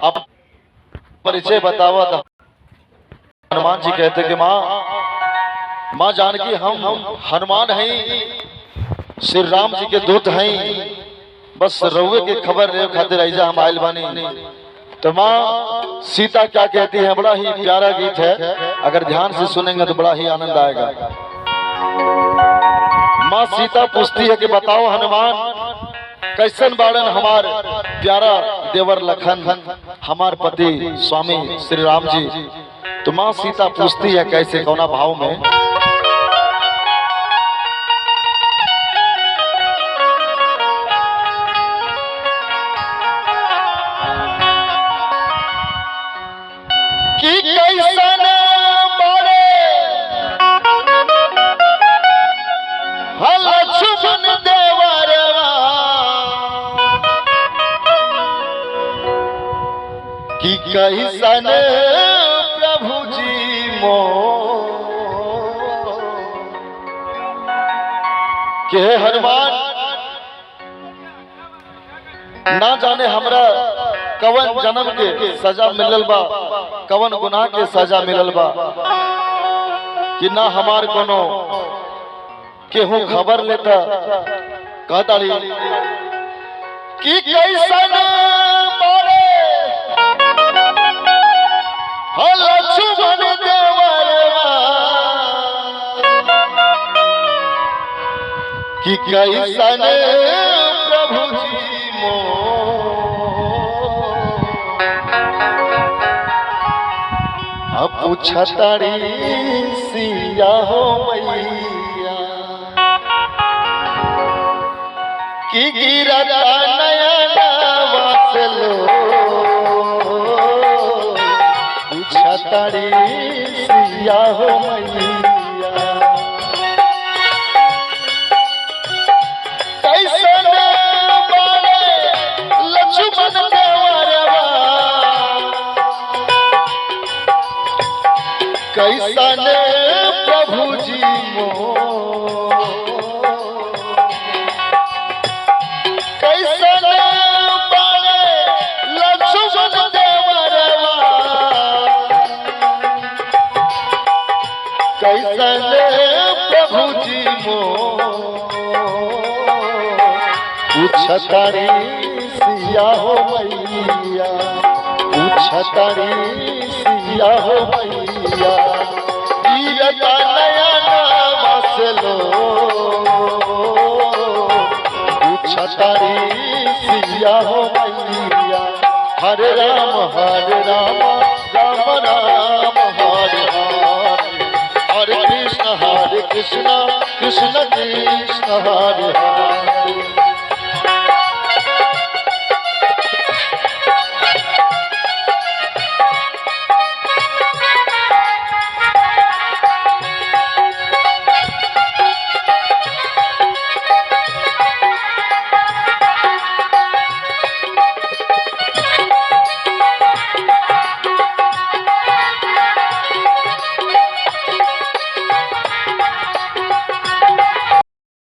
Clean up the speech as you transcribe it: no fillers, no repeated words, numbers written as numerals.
आप परिचय बतावा था। हनुमान जी कहते कि माँ जानकी हम हनुमान हैं, श्री राम जी के दूत हैं, बस रउए के खबर ले खातिर ऐजा हम आयल बानी। तो माँ सीता क्या कहती है, बड़ा ही प्यारा गीत है, अगर ध्यान से सुनेंगे तो बड़ा ही आनंद आएगा। माँ सीता पूछती है कि बताओ हनुमान कैसन बाड़न हमार प्यारा देवर लखन, हमार पति स्वामी श्री राम जी। तो माँ सीता पूछती है कैसे, कौना भाव में, कि कैसन बाड़े लक्ष्मण देवरवा, कि कैसन प्रभु जी मो के हनुमान ना जाने हमरा कवन जन्म के सजा मिलल बा, कवन गुनाह के सजा मिलल बा, कि ना हमार कोनो केहू खबर लेता। कहताड़ी कि कैसन बाड़े लक्ष्मण देवरवा, कि कैसन प्रभु जी मो पूछताड़ी सिया हो मैया, कि गिरता नयना वासलो, पूछताड़ी सिया हो मैया, कैसन बाड़े लक्ष्मण देवरवा, कैसन प्रभु जी मो, कैसन बाड़े लक्ष्मण देवरवा, कैसन प्रभु जी मो पूछताड़ी सिया हो मैया, पूछताड़ी सिया हो मैया, गिरता नयना वासलो, पूछताड़ी सिया हो मैया। हरे राम राम राम हरे हरे, हरे कृष्ण कृष्ण कृष्ण हरे हरे।